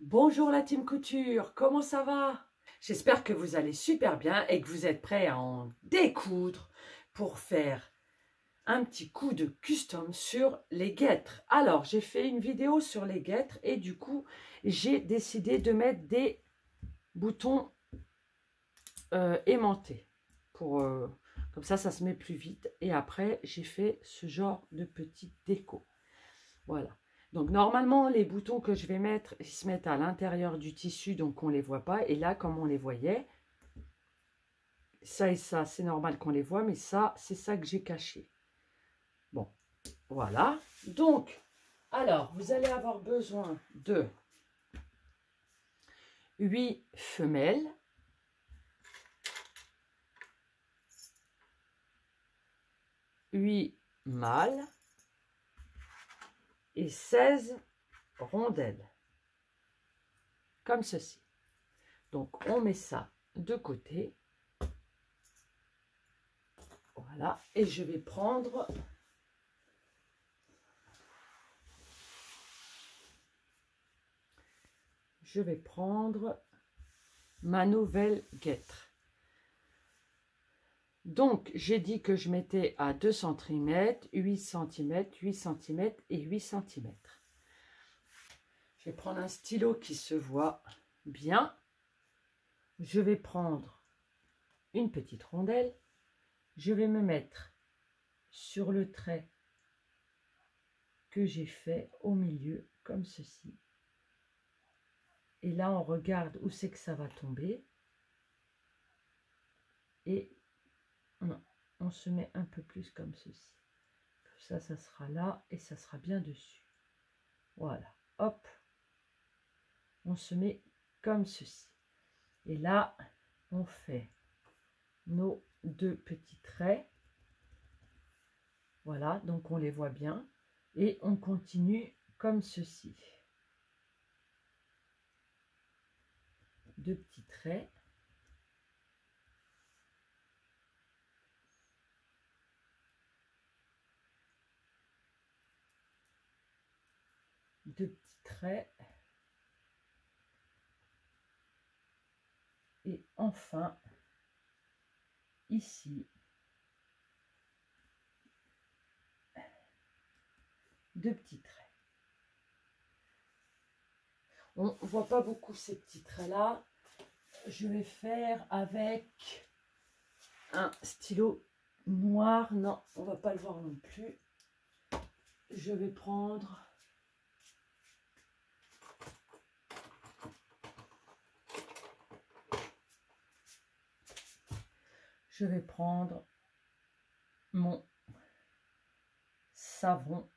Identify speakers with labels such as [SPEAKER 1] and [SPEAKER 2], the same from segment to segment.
[SPEAKER 1] Bonjour la team couture, comment ça va? J'espère que vous allez super bien et que vous êtes prêts à en découdre pour faire un petit coup de custom sur les guêtres. Alors, j'ai fait une vidéo sur les guêtres et du coup, j'ai décidé de mettre des boutons aimantés. Comme ça se met plus vite. Et après, j'ai fait ce genre de petite déco. Voilà. Donc, normalement, les boutons que je vais mettre, ils se mettent à l'intérieur du tissu, donc on ne les voit pas. Et là, comme on les voyait, ça et ça, c'est normal qu'on les voit, mais ça, c'est ça que j'ai caché. Bon, voilà. Donc, alors, vous allez avoir besoin de 8 femelles, 8 mâles et 16 rondelles, comme ceci. Donc, on met ça de côté. Voilà, et je vais prendre ma nouvelle guêtre. Donc, j'ai dit que je mettais à 2 cm, 8 cm, 8 cm et 8 cm. Je vais prendre un stylo qui se voit bien. Je vais prendre une petite rondelle. Je vais me mettre sur le trait que j'ai fait au milieu, comme ceci. Et là, on regarde où c'est que ça va tomber. Et on se met un peu plus comme ceci. Comme ça sera là et ça sera bien dessus. Voilà, hop. On se met comme ceci. Et là, on fait nos 2 petits traits. Voilà, donc on les voit bien. Et on continue comme ceci. 2 petits traits. Deux petits traits. Et enfin, ici, 2 petits traits. On ne voit pas beaucoup ces petits traits-là. Je vais faire avec un stylo noir. Non, on ne va pas le voir non plus. Je vais prendre mon savon.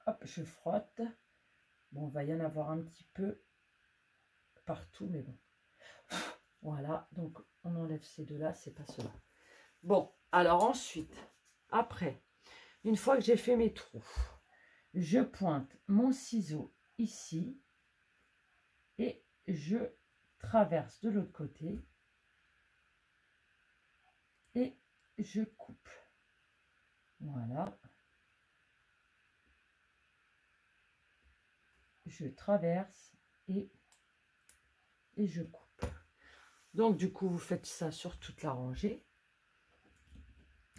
[SPEAKER 1] Hop, je frotte. Bon, il va y en avoir un petit peu partout, mais bon. Voilà, donc on enlève ces deux-là, c'est pas cela. Bon, alors ensuite, après, une fois que j'ai fait mes trous, je pointe mon ciseau ici et je traverse de l'autre côté et je coupe. Voilà. Je traverse et je coupe. Donc du coup, vous faites ça sur toute la rangée.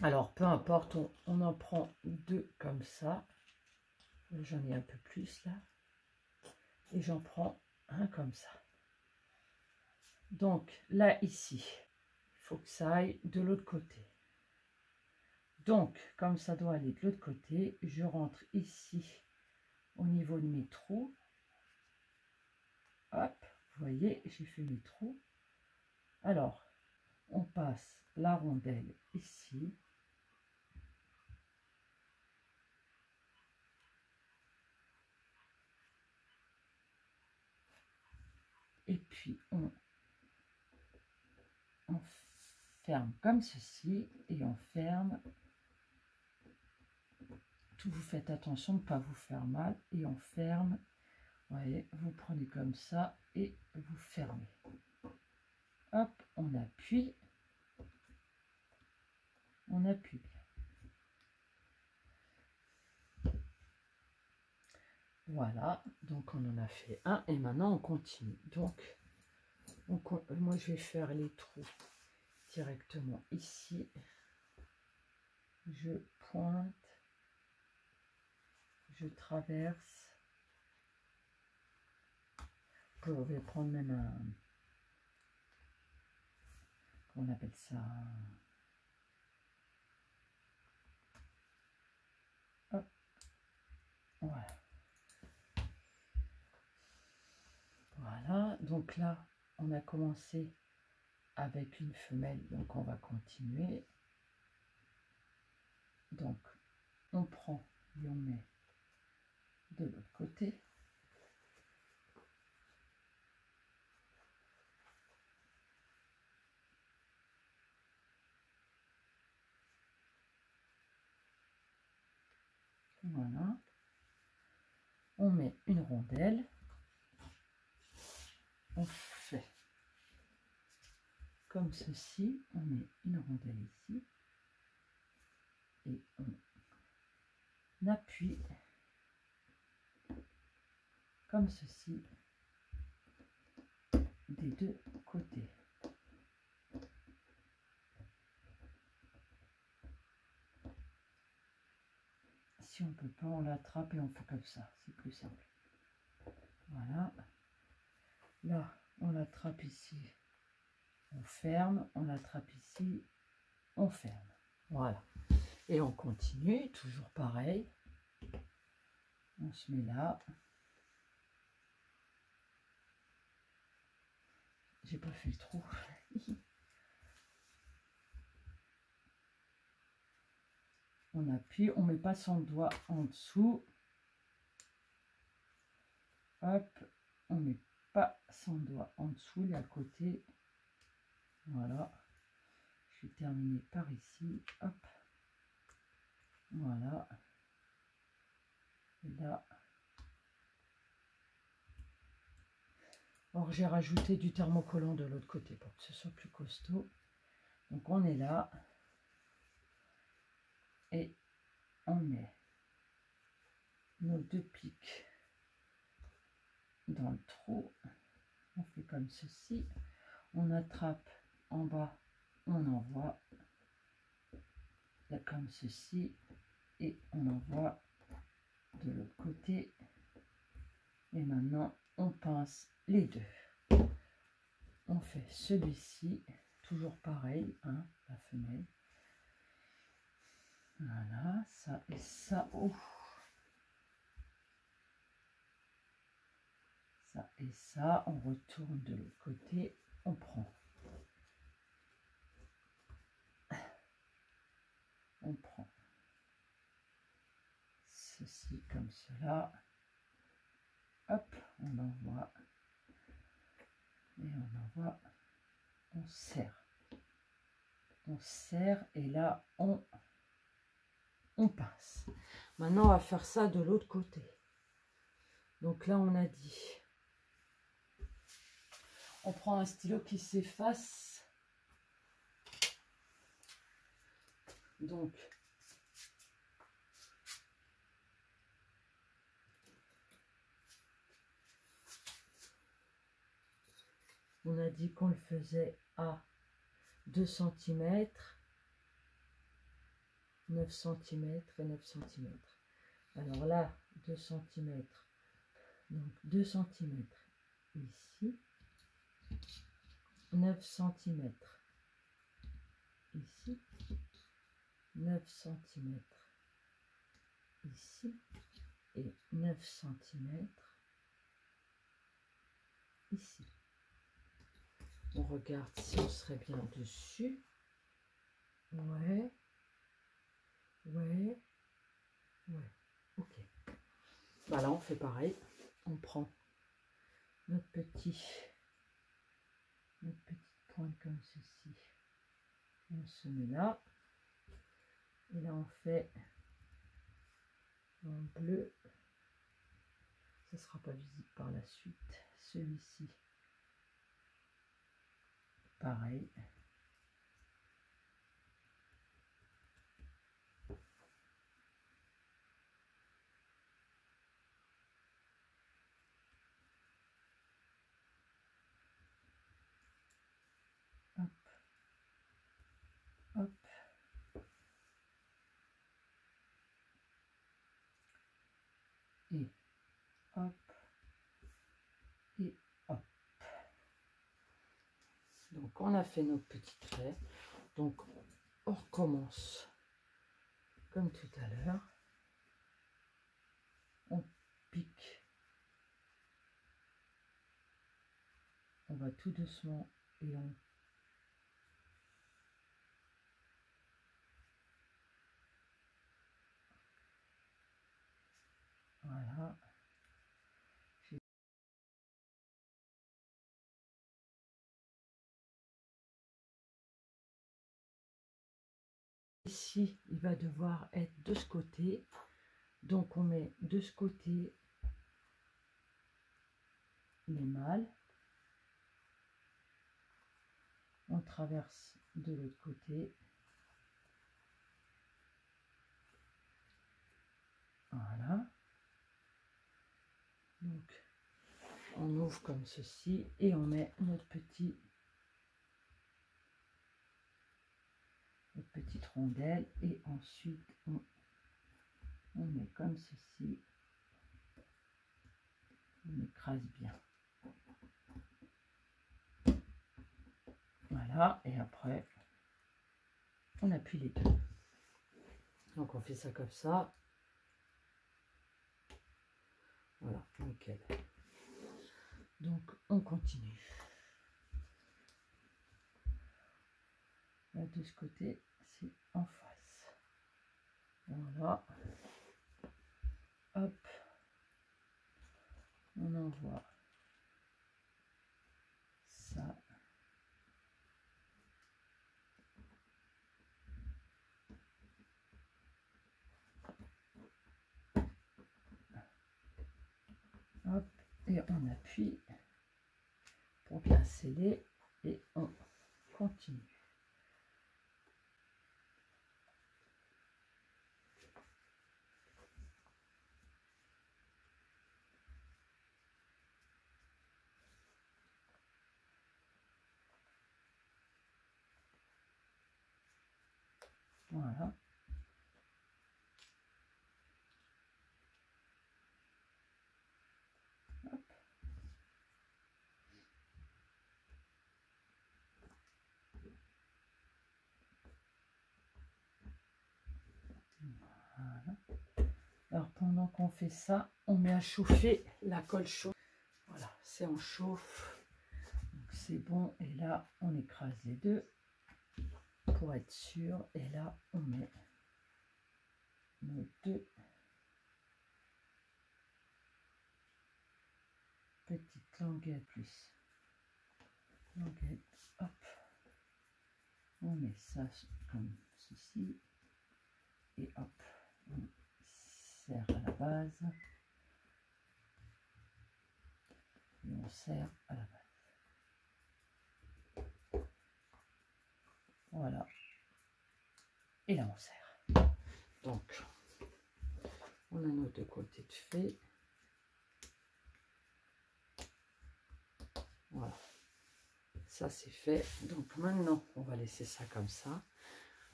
[SPEAKER 1] Alors, peu importe, on en prend 2 comme ça. J'en ai un peu plus là. Et j'en prends un comme ça. Donc là, ici, il faut que ça aille de l'autre côté. Donc, comme ça doit aller de l'autre côté, je rentre ici au niveau de mes trous. Hop, vous voyez, j'ai fait mes trous. Alors, on passe la rondelle ici. Et puis, on ferme comme ceci et on ferme. Tout, vous faites attention de ne pas vous faire mal et on ferme. Vous voyez, vous prenez comme ça et vous fermez. Hop, on appuie. On appuie bien. Voilà, donc on en a fait un et maintenant on continue. Donc, moi je vais faire les trous directement ici. Je pointe, je traverse. Vous pouvez prendre même un, comment on appelle ça, hop, voilà. Voilà, donc là, on a commencé avec une femelle, donc on va continuer. Donc, on prend et on met de l'autre côté. Voilà. On met une rondelle. On fait comme ceci. On met une rondelle ici. Et on appuie comme ceci des deux côtés. Si on ne peut pas, on l'attrape et on fait comme ça. C'est plus simple. Voilà. Là, on l'attrape ici. On ferme. On l'attrape ici. On ferme. Voilà. Et on continue. Toujours pareil. On se met là. J'ai pas fait le trou. On appuie, on met pas son doigt en dessous. Hop, on met pas son doigt en dessous, il est à côté. Voilà. Je vais terminer par ici. Hop. Voilà. Et là. Alors j'ai rajouté du thermocollant de l'autre côté pour que ce soit plus costaud. Donc on est là. Et on met nos deux pics dans le trou. On fait comme ceci. On attrape en bas, on envoie là comme ceci. Et on envoie de l'autre côté. Et maintenant, on pince les deux. On fait celui-ci, toujours pareil, hein, la femelle. Voilà, ça et ça. Oh. Ça et ça, on retourne de l'autre côté, on prend. On prend ceci comme cela. Hop, on envoie. Et on envoie. On serre. On serre et là, on pince. Maintenant, on va faire ça de l'autre côté. Donc là, on a dit... On prend un stylo qui s'efface. Donc, on a dit qu'on le faisait à 2 cm, 9 cm et 9 cm. Alors là, 2 cm. Donc 2 cm ici. 9 cm ici. 9 cm ici. Et 9 cm ici. On regarde si on serait bien dessus. Ouais. Ouais. Ouais. Ok. Bah là, on fait pareil. On prend notre petite pointe comme ceci. On se met là. Et là, on fait en bleu. Ça ne sera pas visible par la suite. Celui-ci. Pareil. et hop, et hop. Donc on a fait nos petits traits, donc on recommence comme tout à l'heure, on pique, on va tout doucement et on voilà. Ici, il va devoir être de ce côté, donc on met de ce côté les mâles, on traverse de l'autre côté, voilà, donc on ouvre comme ceci et on met notre petite rondelle et ensuite on met comme ceci, on écrase bien, voilà, et après on appuie les deux, donc on fait ça comme ça, voilà, nickel. Donc on continue. Là de ce côté c'est en face, voilà, hop, on envoie ça, hop, et on appuie pour bien sceller et on continue. Voilà. Hop. Voilà. Alors pendant qu'on fait ça, on met à chauffer la colle chaude. Voilà, c'est en chauffe. Donc c'est bon. Et là, on écrase les deux pour être sûr. Et là, on met nos deux petites languettes plus languettes. Hop. On met ça comme ceci. Et hop, on serre à la base. Et on serre à la base. Voilà. Et là, on serre. Donc, on a nos deux côtés de fait. Voilà. Ça, c'est fait. Donc, maintenant, on va laisser ça comme ça.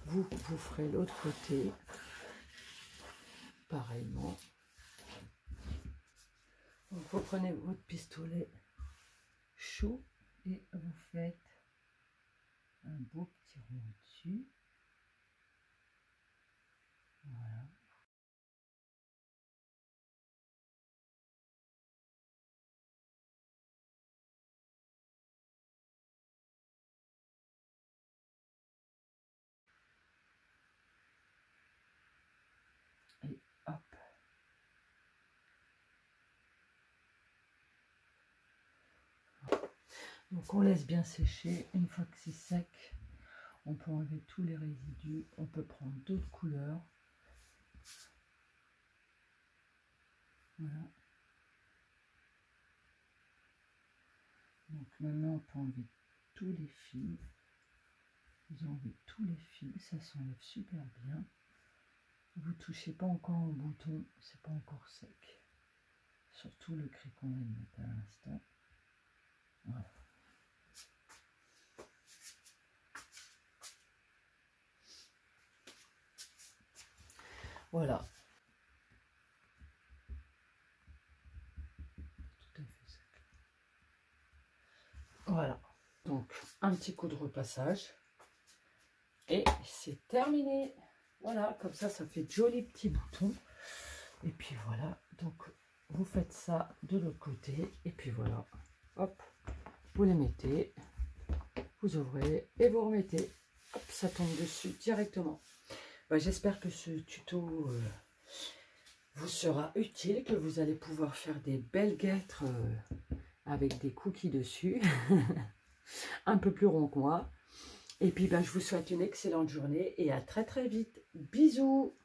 [SPEAKER 1] Vous ferez l'autre côté. Pareillement. Donc, vous prenez votre pistolet chaud et vous faites un beau petit rond dessus. Voilà. Et hop. Donc on laisse bien sécher. Une fois que c'est sec, on peut enlever tous les résidus. On peut prendre d'autres couleurs. Voilà. Donc maintenant on peut enlever tous les fils. Vous enlevez tous les fils, ça s'enlève super bien. Vous touchez pas encore au bouton, c'est pas encore sec. Surtout le cri qu'on vient de mettre à l'instant. Voilà. Voilà. Voilà, donc un petit coup de repassage et c'est terminé. Voilà, comme ça fait de jolis petits boutons. Et puis voilà, donc vous faites ça de l'autre côté et puis voilà, hop, vous les mettez, vous ouvrez et vous remettez, hop, ça tombe dessus directement. J'espère que ce tuto vous sera utile, que vous allez pouvoir faire des belles guêtres avec des cookies dessus, un peu plus rond que moi. Et puis je vous souhaite une excellente journée et à très très vite. Bisous!